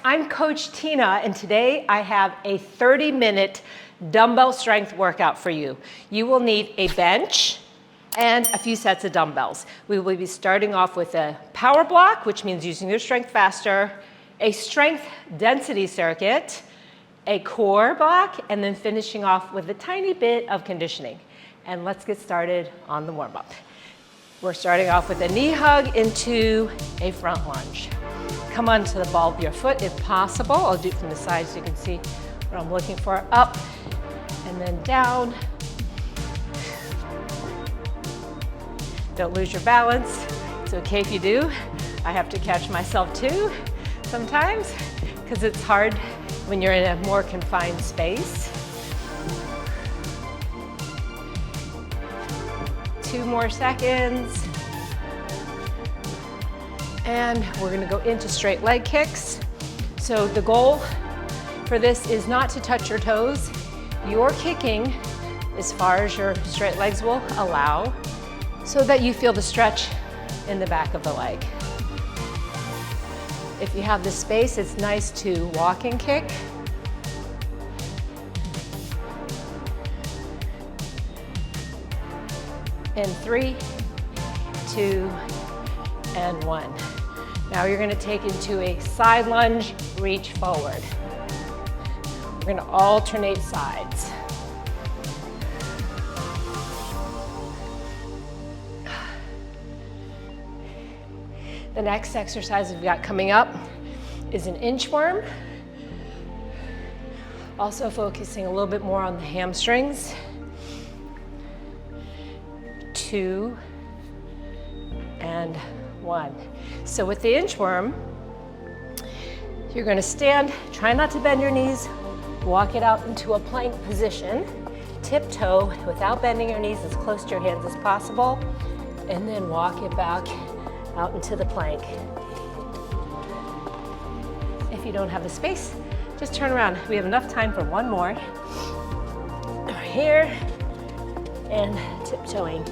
I'm Coach Tina, and today I have a 30-minute dumbbell strength workout for you. You will need a bench and a few sets of dumbbells. We will be starting off with a power block, which means using your strength faster, a strength density circuit, a core block, and then finishing off with a tiny bit of conditioning. And let's get started on the warm-up. We're starting off with a knee hug into a front lunge. Come onto the ball of your foot if possible. I'll do it from the side so you can see what I'm looking for. Up and then down. Don't lose your balance. It's okay if you do. I have to catch myself too sometimes because it's hard when you're in a more confined space. 2 more seconds. And we're gonna go into straight leg kicks. So the goal for this is not to touch your toes. You're kicking as far as your straight legs will allow so that you feel the stretch in the back of the leg. If you have the space, it's nice to walk and kick. In 3, 2, and 1. Now you're gonna take into a side lunge, reach forward. We're gonna alternate sides. The next exercise we've got coming up is an inchworm. Also focusing a little bit more on the hamstrings. 2 and 1. So with the inchworm, you're going to stand, try not to bend your knees, walk it out into a plank position, tiptoe without bending your knees as close to your hands as possible, and then walk it back out into the plank. If you don't have the space, just turn around. We have enough time for one more. Here, and tiptoeing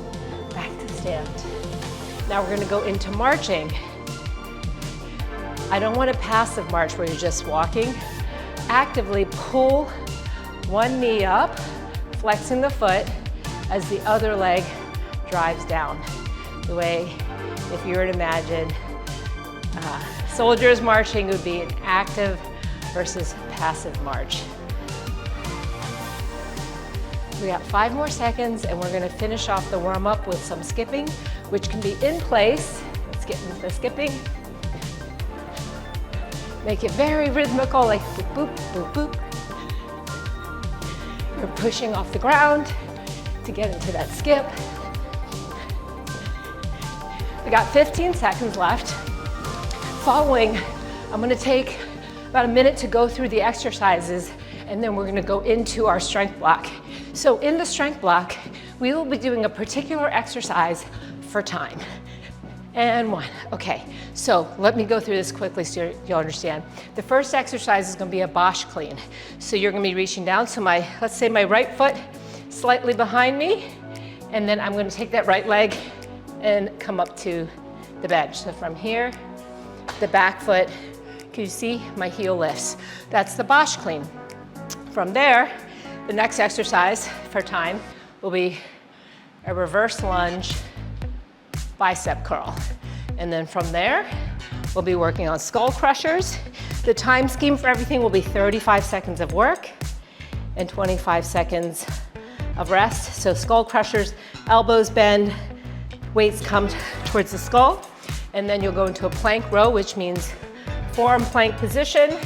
back to stand. Now we're gonna go into marching. I don't want a passive march where you're just walking. Actively pull one knee up, flexing the foot as the other leg drives down. The way, if you were to imagine soldiers marching, would be an active versus passive march. We got 5 more seconds and we're gonna finish off the warm up with some skipping, which can be in place. Let's get into the skipping. Make it very rhythmical, like boop, boop, boop, boop. You're pushing off the ground to get into that skip. We got 15 seconds left. Following, I'm gonna take about a minute to go through the exercises and then we're gonna go into our strength block. So in the strength block, we will be doing a particular exercise for time. And 1, okay. So let me go through this quickly so you'll understand. The first exercise is gonna be a Bosch clean. So you're gonna be reaching down, so let's say my right foot slightly behind me, and then I'm gonna take that right leg and come up to the bench. So from here, the back foot, can you see my heel lifts? That's the Bosch clean. From there, the next exercise for time will be a reverse lunge bicep curl. And then from there, we'll be working on skull crushers. The time scheme for everything will be 35 seconds of work and 25 seconds of rest. So skull crushers, elbows bend, weights come towards the skull, and then you'll go into a plank row, which means forearm plank position,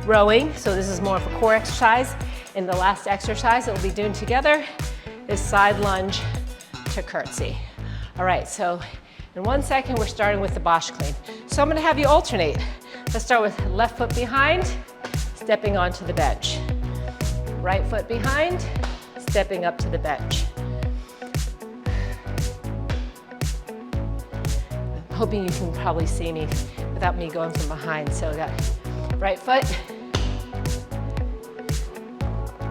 rowing. So this is more of a core exercise. In the last exercise that we'll be doing together is side lunge to curtsy. All right, so in 1 second, we're starting with the Bosch clean. So I'm gonna have you alternate. Let's start with left foot behind, stepping onto the bench. Right foot behind, stepping up to the bench. I'm hoping you can probably see me without me going from behind. So we got right foot,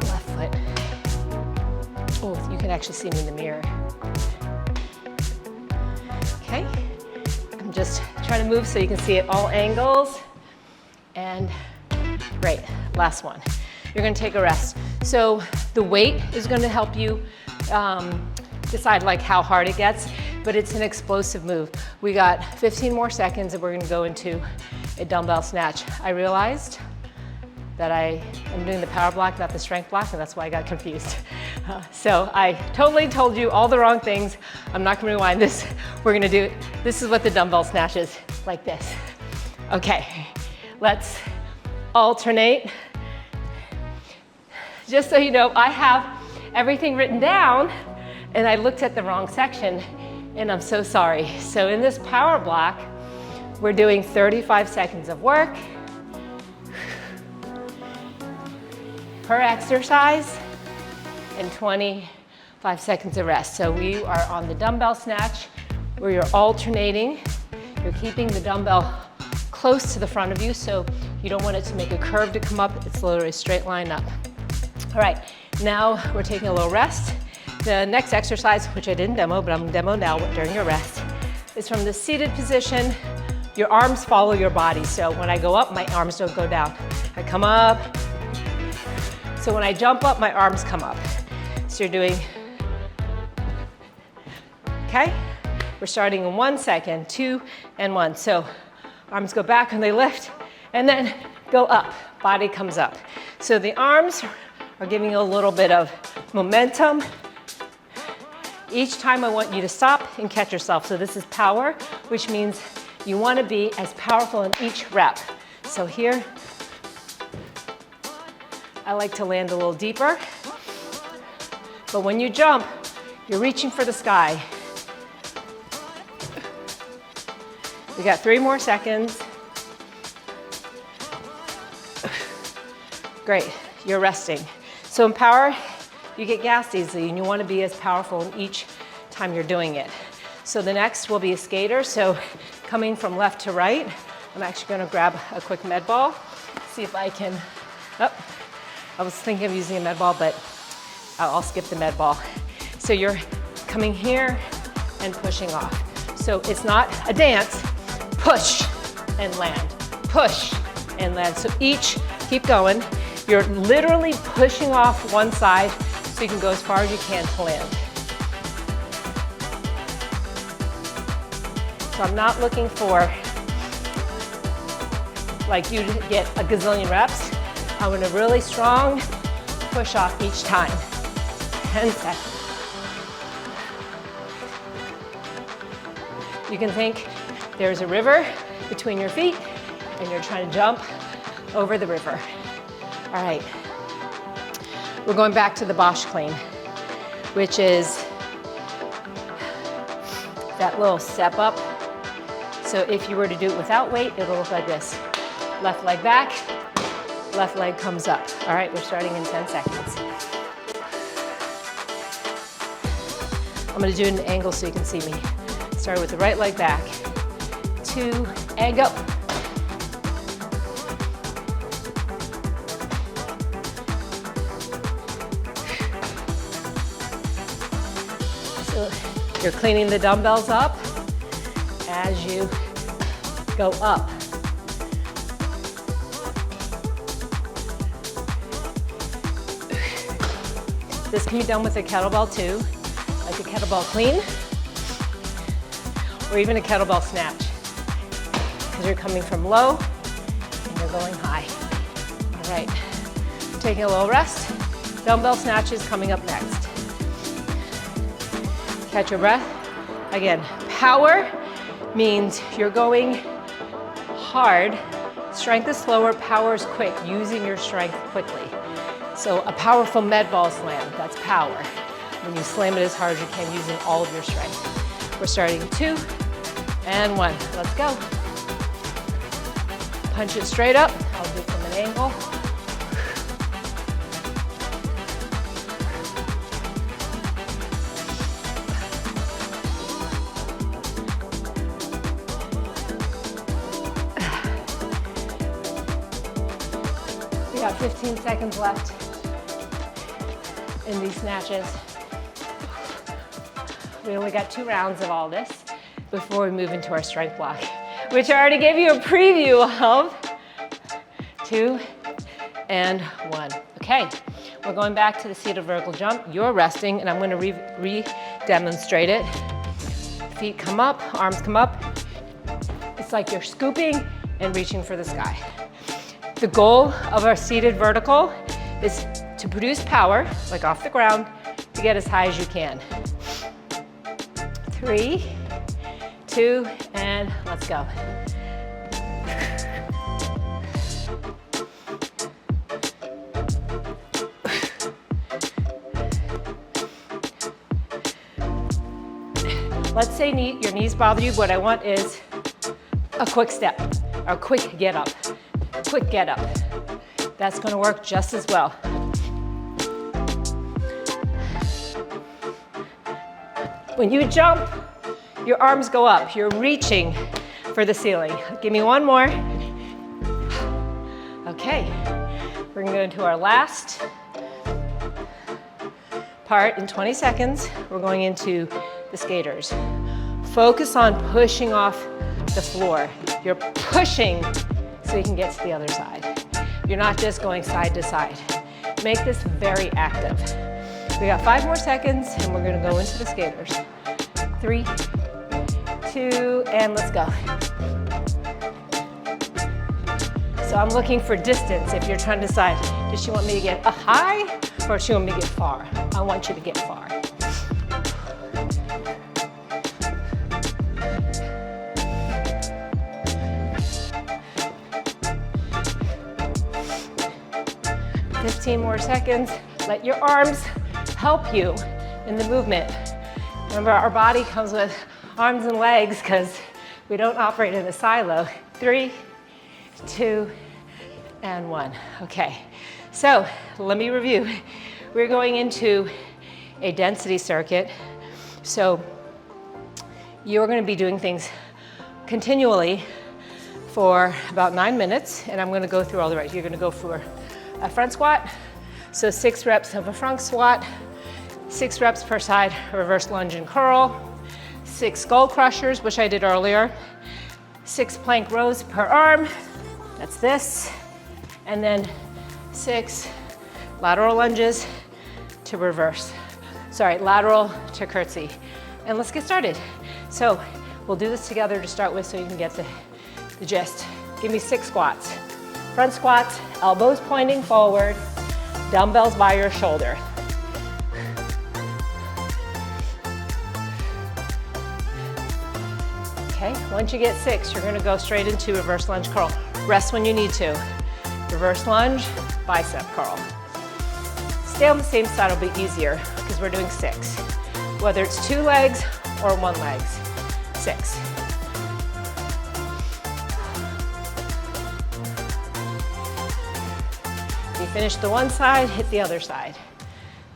left foot. Oh, you can actually see me in the mirror. Okay, I'm just trying to move so you can see at all angles. And great, last one. You're gonna take a rest. So the weight is gonna help you decide like how hard it gets, but it's an explosive move. We got 15 more seconds and we're gonna go into a dumbbell snatch. I realized that I am doing the power block, not the strength block, and that's why I got confused. So I totally told you all the wrong things. I'm not gonna rewind this. We're gonna do, this is what the dumbbell snatch is, like this. Okay, let's alternate. Just so you know, I have everything written down and I looked at the wrong section and I'm so sorry. So in this power block, we're doing 35 seconds of work per exercise and 25 seconds of rest. So we are on the dumbbell snatch where you're alternating. You're keeping the dumbbell close to the front of you so you don't want it to make a curve to come up. It's literally a straight line up. All right, now we're taking a little rest. The next exercise, which I didn't demo, but I'm gonna demo now during your rest, is from the seated position. Your arms follow your body. So when I go up, my arms don't go down. I come up. So when I jump up, my arms come up. So you're doing, okay? We're starting in 1 second, 2 and 1. So arms go back and they lift, and then go up, body comes up. So the arms are giving you a little bit of momentum. Each time I want you to stop and catch yourself. So this is power, which means you want to be as powerful in each rep. So here, I like to land a little deeper. But when you jump, you're reaching for the sky. We got 3 more seconds. Great, you're resting. So in power, you get gassed easily and you want to be as powerful in each time you're doing it. So the next will be a skater. So coming from left to right, I'm actually going to grab a quick med ball, see if I can, I was thinking of using a med ball, but I'll skip the med ball. So you're coming here and pushing off. So it's not a dance, push and land, push and land. So each, keep going. You're literally pushing off one side so you can go as far as you can to land. So I'm not looking for like you to get a gazillion reps. I want a really strong push off each time. 10 seconds. You can think there's a river between your feet and you're trying to jump over the river. All right, we're going back to the Bosch clean, which is that little step up. So if you were to do it without weight, it'll look like this. Left leg back, left leg comes up. All right, we're starting in 10 seconds. I'm gonna do it in an angle so you can see me. Start with the right leg back. 2, and go. So you're cleaning the dumbbells up as you go up. This can be done with a kettlebell too, like a kettlebell clean, or even a kettlebell snatch, because you're coming from low and you're going high. All right, taking a little rest. Dumbbell snatches coming up next. Catch your breath. Again, power means you're going hard. Strength is slower, power is quick, using your strength quickly. So a powerful med ball slam, that's power. When you slam it as hard as you can using all of your strength. We're starting 2 and 1. Let's go. Punch it straight up. I'll do it from an angle. We got 15 seconds left in these snatches. We only got 2 rounds of all this before we move into our strength block, which I already gave you a preview of. 2, and 1. Okay, we're going back to the seated vertical jump. You're resting, and I'm gonna re-demonstrate it. Feet come up, arms come up. It's like you're scooping and reaching for the sky. The goal of our seated vertical is to produce power, like off the ground, to get as high as you can. 3, 2, and let's go. Let's say your knees bother you. What I want is a quick step, or quick get up. Quick get up. That's gonna work just as well. When you jump, your arms go up. You're reaching for the ceiling. Give me one more. Okay, we're gonna go into our last part in 20 seconds. We're going into the skaters. Focus on pushing off the floor. You're pushing so you can get to the other side. You're not just going side to side. Make this very active. We got 5 more seconds and we're gonna go into the skaters. 3, 2, and let's go. So I'm looking for distance. If you're trying to decide, does she want me to get a high or does she want me to get far? I want you to get far. Fifteen more seconds. Let your arms help you in the movement. Remember, our body comes with arms and legs because we don't operate in a silo. 3, 2, and 1. Okay, so let me review. We're going into a density circuit. So you're going to be doing things continually for about 9 minutes, and I'm going to go through all the reps. You're going to go for a front squat, so 6 reps of a front squat, 6 reps per side, reverse lunge and curl, 6 skull crushers, which I did earlier, 6 plank rows per arm, that's this, and then 6 lateral lunges to reverse. Sorry, lateral to curtsy. And let's get started. So we'll do this together to start with so you can get the gist. Give me 6 squats. Front squats, elbows pointing forward, dumbbells by your shoulder. Okay, once you get 6, you're gonna go straight into reverse lunge curl. Rest when you need to. Reverse lunge, bicep curl. Stay on the same side, it'll be easier because we're doing 6. Whether it's 2 legs or 1 leg, 6. You finish the one side, hit the other side.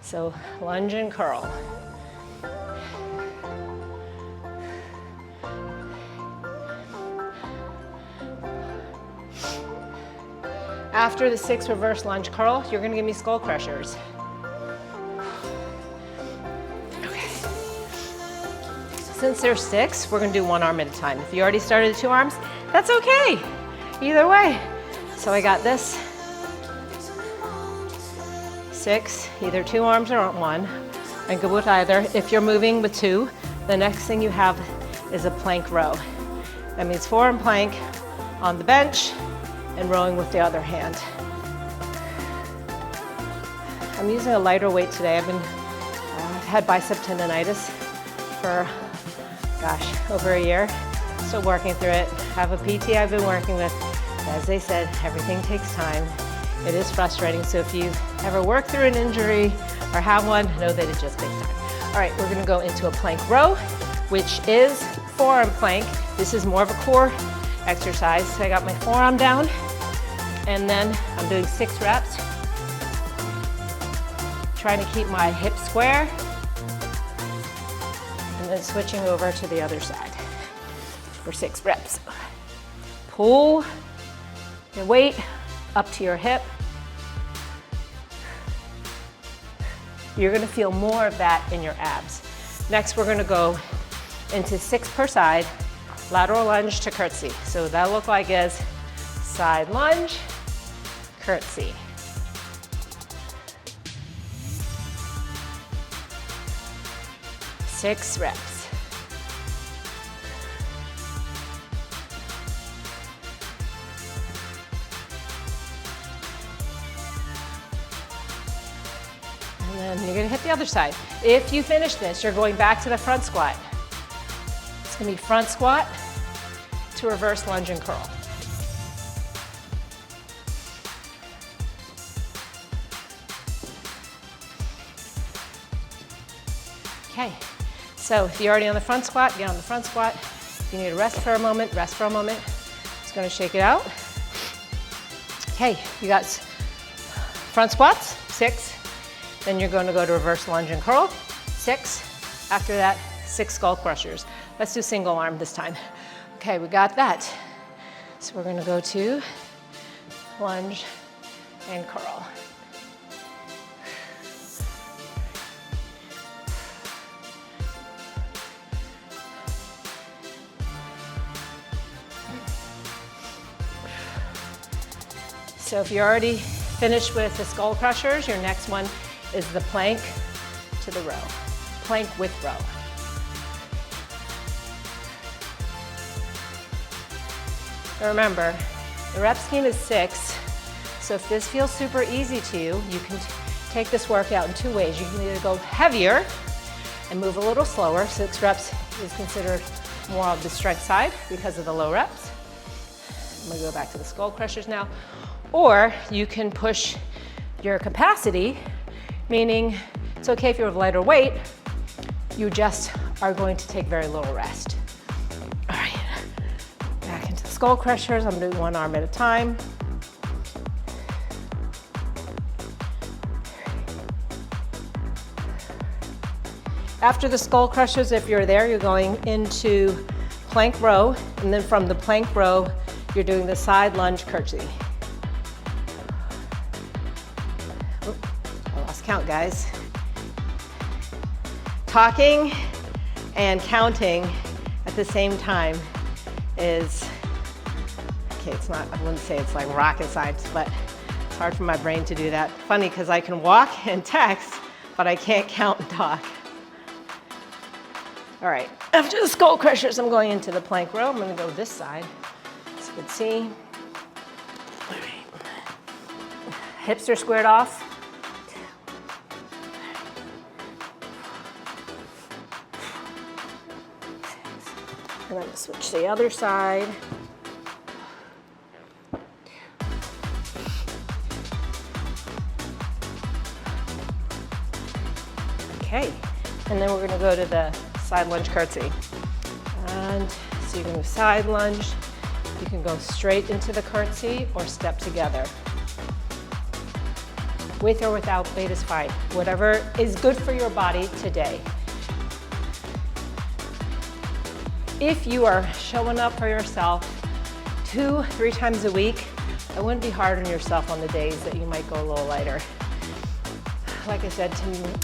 So lunge and curl. After the 6 reverse lunge curl, you're gonna give me skull crushers. Okay. Since there's 6, we're gonna do 1 arm at a time. If you already started 2 arms, that's okay. Either way. So I got this. 6, either 2 arms or 1. I'm good with either. If you're moving with 2, the next thing you have is a plank row. That means forearm plank on the bench and rowing with the other hand. I'm using a lighter weight today. I've had bicep tendonitis for, gosh, over a year. Still working through it. Have a PT I've been working with. As they said, everything takes time. It is frustrating, so if you've ever worked through an injury or have one, know that it just takes time. All right, we're gonna go into a plank row, which is forearm plank. This is more of a core exercise. So I got my forearm down, and then I'm doing 6 reps. Trying to keep my hips square, and then switching over to the other side for 6 reps. Pull your weight up to your hip. You're gonna feel more of that in your abs. Next, we're gonna go into 6 per side, lateral lunge to curtsy. So what that look like is side lunge, curtsy. Six reps. And then you're gonna hit the other side. If you finish this, you're going back to the front squat. It's gonna be front squat to reverse lunge and curl. Okay, so if you're already on the front squat, get on the front squat. If you need to rest for a moment, rest for a moment. Just gonna shake it out. Okay, you got front squats, 6. Then you're gonna go to reverse lunge and curl, 6. After that, 6 skull crushers. Let's do single arm this time. Okay, we got that. So we're gonna go to lunge and curl. So if you're already finished with the skull crushers, your next one is the plank to the row. Plank with row. Now remember, the rep scheme is 6, so if this feels super easy to you, you can take this workout in 2 ways. You can either go heavier and move a little slower. 6 reps is considered more of the strength side because of the low reps. I'm gonna go back to the skull crushers now. Or you can push your capacity, meaning it's okay if you have lighter weight, you just are going to take very little rest. All right, back into the skull crushers. I'm doing 1 arm at a time. After the skull crushers, if you're there, you're going into plank row, and then from the plank row, you're doing the side lunge curtsy. I lost count, guys. Talking and counting at the same time is, okay, it's not, I wouldn't say it's like rocket science, but it's hard for my brain to do that. Funny, because I can walk and text, but I can't count and talk. All right, after the skull crushers, I'm going into the plank row. I'm gonna go this side, as you can see. All right. Hips are squared off. And I'm gonna switch to the other side. Okay, and then we're gonna go to the side lunge curtsy. And so you can do side lunge, you can go straight into the curtsy or step together. With or without weight is fine. Whatever is good for your body today. If you are showing up for yourself 2-3 times a week, I wouldn't be hard on yourself on the days that you might go a little lighter. Like I said,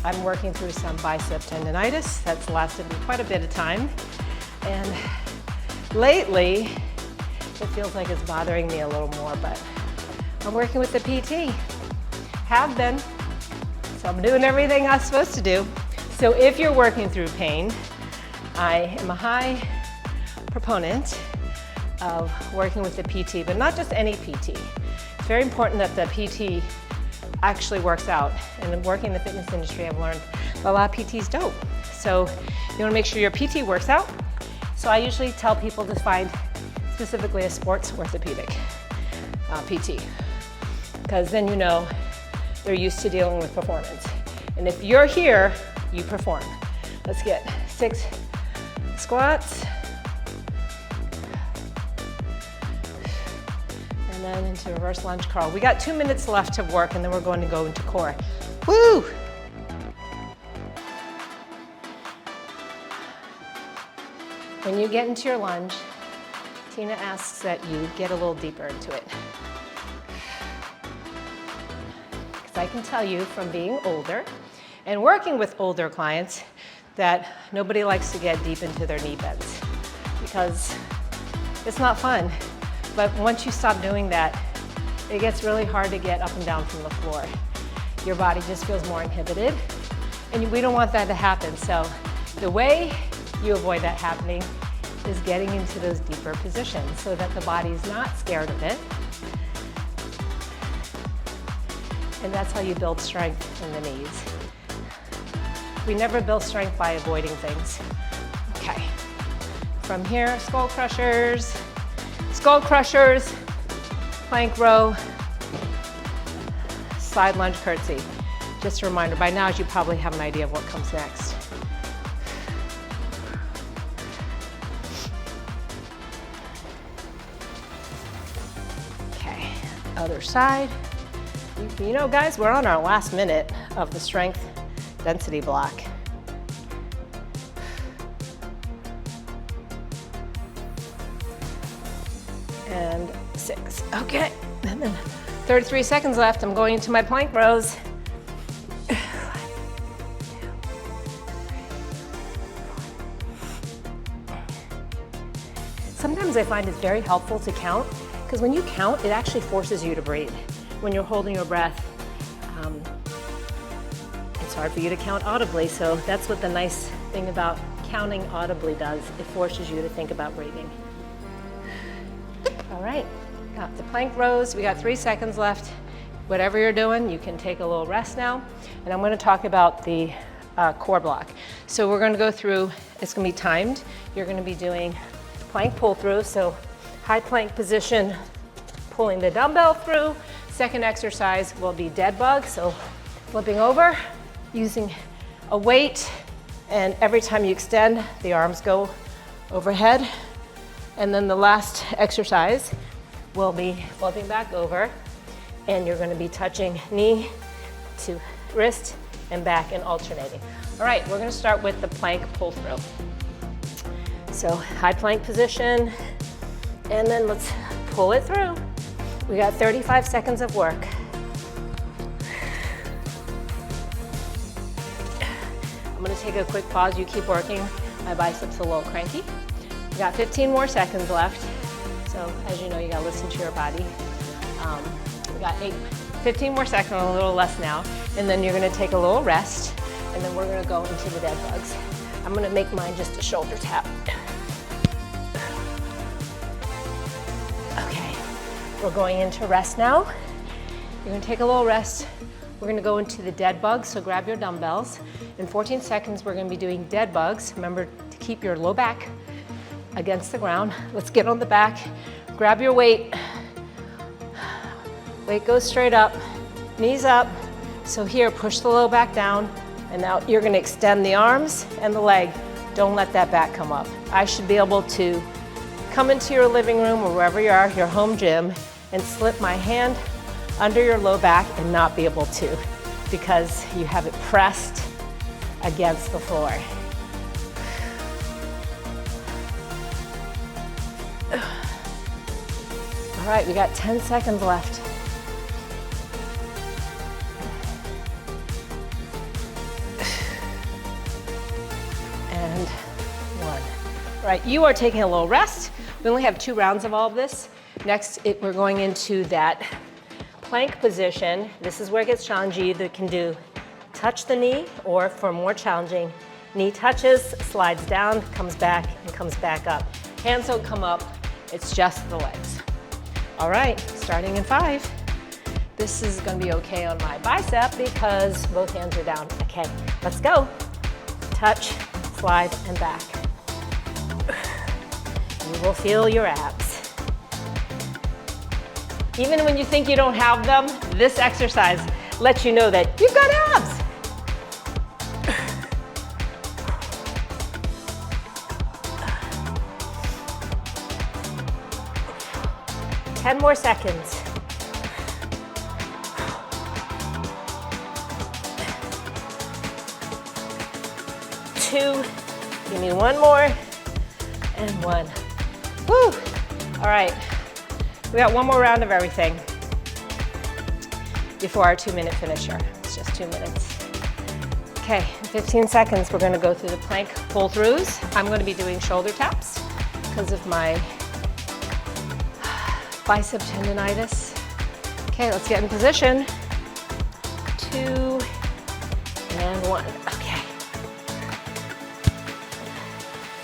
I'm working through some bicep tendonitis that's lasted me quite a bit of time. And lately, it feels like it's bothering me a little more, but I'm working with the PT. Have been. So I'm doing everything I'm supposed to do. So if you're working through pain, I am a high proponent of working with the PT, but not just any PT. It's very important that the PT actually works out. And working in the fitness industry, I've learned that a lot of PTs don't. So you wanna make sure your PT works out. So I usually tell people to find specifically a sports orthopedic PT, because then you know they're used to dealing with performance. And if you're here, you perform. Let's get 6 squats. And then into reverse lunge curl. We got 2 minutes left to work, and then we're going to go into core. Woo! When you get into your lunge, Tina asks that you get a little deeper into it. Because I can tell you from being older and working with older clients that nobody likes to get deep into their knee bends because it's not fun. But once you stop doing that, it gets really hard to get up and down from the floor. Your body just feels more inhibited, and we don't want that to happen. So the way you avoid that happening is getting into those deeper positions so that the body's not scared of it. And that's how you build strength in the knees. We never build strength by avoiding things. Okay. From here, skull crushers, plank row, side lunge curtsy. Just a reminder, by now you probably have an idea of what comes next. Okay, other side. You know, guys, we're on our last minute of the strength density block. And 6, okay. And then 33 seconds left. I'm going into my plank rows. Sometimes I find it's very helpful to count, because when you count, it actually forces you to breathe. When you're holding your breath, it's hard for you to count audibly, so that's what the nice thing about counting audibly does. It forces you to think about breathing. All right, got the plank rows. We got 3 seconds left. Whatever you're doing, you can take a little rest now. And I'm gonna talk about the core block. So we're gonna go through, it's gonna be timed. You're gonna be doing plank pull through, so high plank position, pulling the dumbbell through. Second exercise will be dead bug, so flipping over, using a weight, and every time you extend, the arms go overhead. And then the last exercise will be flipping back over, and you're gonna be touching knee to wrist and back and alternating. All right, we're gonna start with the plank pull through. So high plank position, and then let's pull it through. We got 35 seconds of work. I'm gonna take a quick pause. You keep working. My biceps are a little cranky. We got 15 more seconds left. So as you know, you gotta listen to your body. We got 15 more seconds, a little less now. And then you're gonna take a little rest, and then we're gonna go into the dead bugs. I'm gonna make mine just a shoulder tap. Okay, we're going into rest now. You're gonna take a little rest. We're gonna go into the dead bugs, so grab your dumbbells. In 14 seconds, we're gonna be doing dead bugs. Remember to keep your low back against the ground. Let's get on the back. Grab your weight. Weight goes straight up, knees up. So here, push the low back down, and now you're gonna extend the arms and the leg. Don't let that back come up. I should be able to come into your living room or wherever you are, your home gym, and slip my hand under your low back and not be able to, because you have it pressed against the floor. All right, we got 10 seconds left. And 1. All right, you are taking a little rest. We only have 2 rounds of all of this. Next, we're going into that plank position. This is where it gets challenging. You either can do touch the knee, or for more challenging, knee touches, slides down, comes back, and comes back up. Hands don't come up, it's just the legs. All right, starting in 5. This is gonna be okay on my bicep because both hands are down. Okay, let's go. Touch, slide, and back. You will feel your abs. Even when you think you don't have them, this exercise lets you know that you've got abs. 10 more seconds. 2, give me 1 more, and 1. Woo! All right, we got 1 more round of everything before our 2-minute finisher. It's just 2 minutes. Okay, in 15 seconds, we're gonna go through the plank pull-throughs. I'm gonna be doing shoulder taps because of my bicep tendonitis. Okay, let's get in position. 2 and 1. Okay.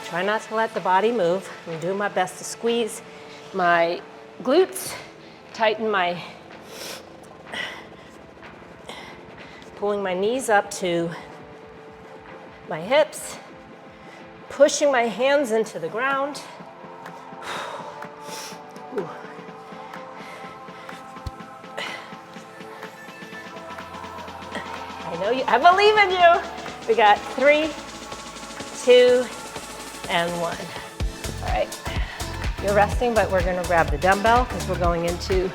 Try not to let the body move. I'm doing my best to squeeze my glutes, tighten my, pulling my knees up to my hips, pushing my hands into the ground. Ooh. I believe in you. We got 3, 2, and 1. All right, you're resting, but we're gonna grab the dumbbell because we're going into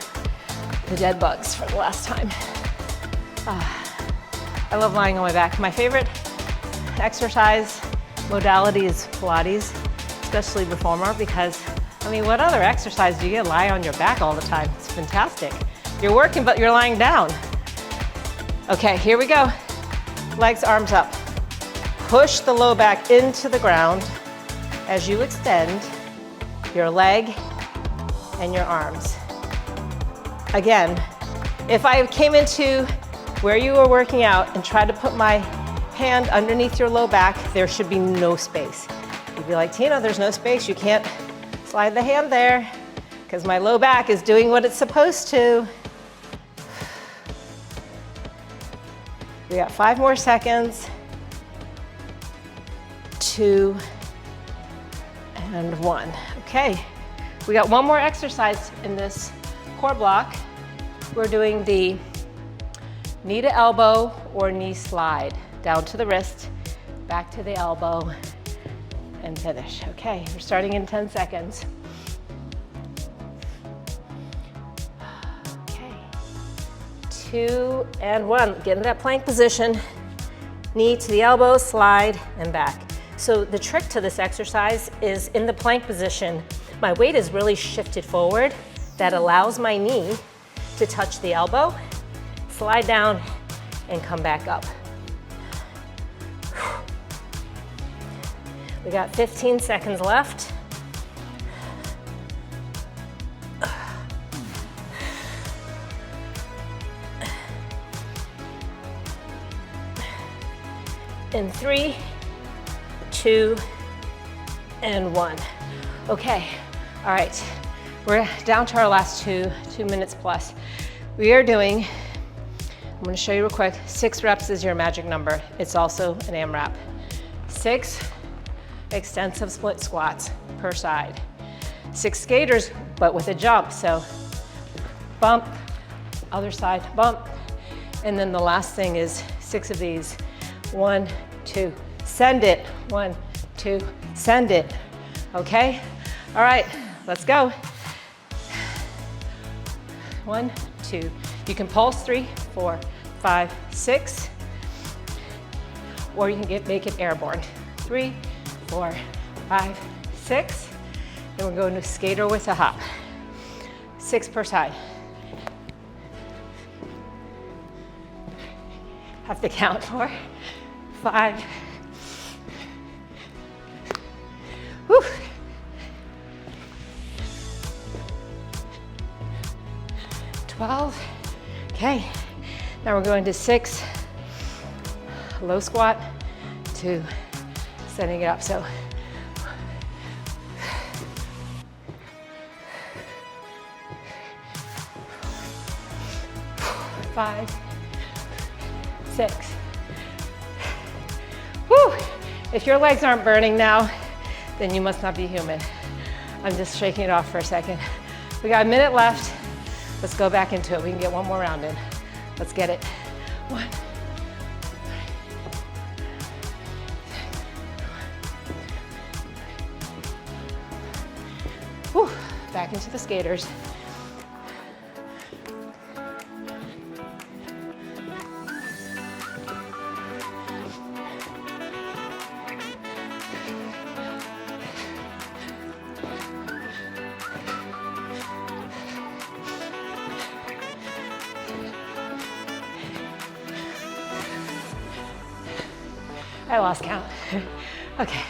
the dead bugs for the last time. I love lying on my back. My favorite exercise modality is Pilates, especially reformer, because, I mean, what other exercise do you get lie on your back all the time? It's fantastic. You're working, but you're lying down. Okay, here we go. Legs, arms up. Push the low back into the ground as you extend your leg and your arms. Again, if I came into where you were working out and tried to put my hand underneath your low back, there should be no space. You'd be like, Tina, there's no space. You can't slide the hand there because my low back is doing what it's supposed to. We got 5 more seconds. 2 and 1. Okay, we got one more exercise in this core block. We're doing the knee to elbow or knee slide. Down to the wrist, back to the elbow, and finish. Okay, we're starting in 10 seconds. Okay, 2 and 1. Get in that plank position. Knee to the elbow, slide, and back. So the trick to this exercise is in the plank position, my weight is really shifted forward. That allows my knee to touch the elbow, slide down, and come back up. We got 15 seconds left. In 3, 2, and 1. Okay, all right. We're down to our last 2 minutes plus. We are doing, I'm gonna show you real quick, 6 reps is your magic number. It's also an AMRAP. 6 extensive split squats per side. 6 skaters, but with a jump. So bump, other side, bump. And then the last thing is 6 of these. 1, 2, send it. 1, 2, send it. Okay? All right, let's go. 1, 2. You can pulse 3, 4, 5, 6. Or you can make it airborne. 3, 4, 5, 6. And we're going to skater with a hop. 6 per side. Have to count. 4, 5. Whew. 12. Okay. Now we're going to 6 low squat, 2 setting it up. So 5, 6. Whew. If your legs aren't burning now, then you must not be human. I'm just shaking it off for a second. We got a minute left. Let's go back into it. We can get one more round in. Let's get it. 1. Whew. Back into the skaters. I lost count. Okay.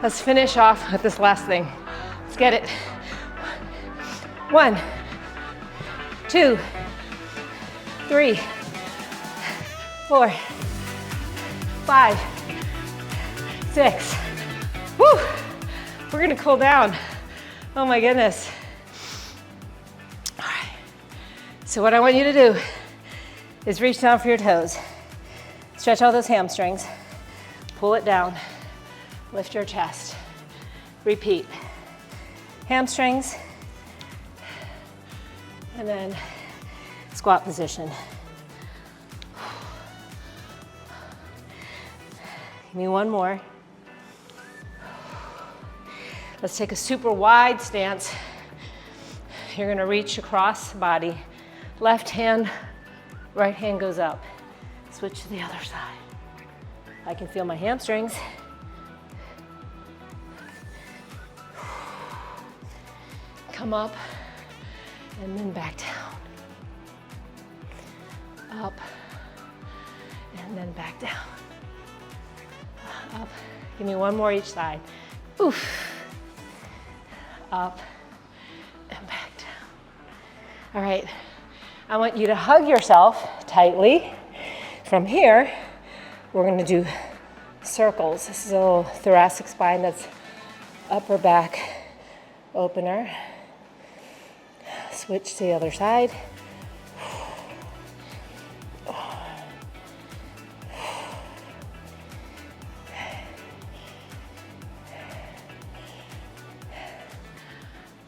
Let's finish off with this last thing. Let's get it. 1, 2, 3, 4, 5, 6. Woo! We're gonna cool down. Oh my goodness. All right. So what I want you to do is reach down for your toes. Stretch all those hamstrings. Pull it down. Lift your chest. Repeat. Hamstrings. And then squat position. Give me one more. Let's take a super wide stance. You're gonna reach across the body. Left hand, right hand goes up. Switch to the other side. I can feel my hamstrings. Come up and then back down. Up and then back down. Up. Give me one more each side. Oof. Up and back down. All right. I want you to hug yourself tightly. From here, we're going to do circles. This is a little thoracic spine, that's upper back opener. Switch to the other side.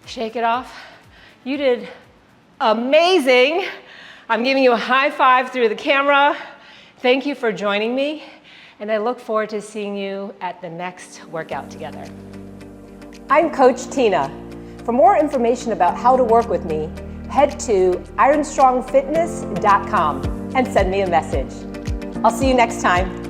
Shake it off. You did amazing. I'm giving you a high five through the camera. Thank you for joining me, and I look forward to seeing you at the next workout together. I'm Coach Tina. For more information about how to work with me, head to ironstrongfitness.com and send me a message. I'll see you next time.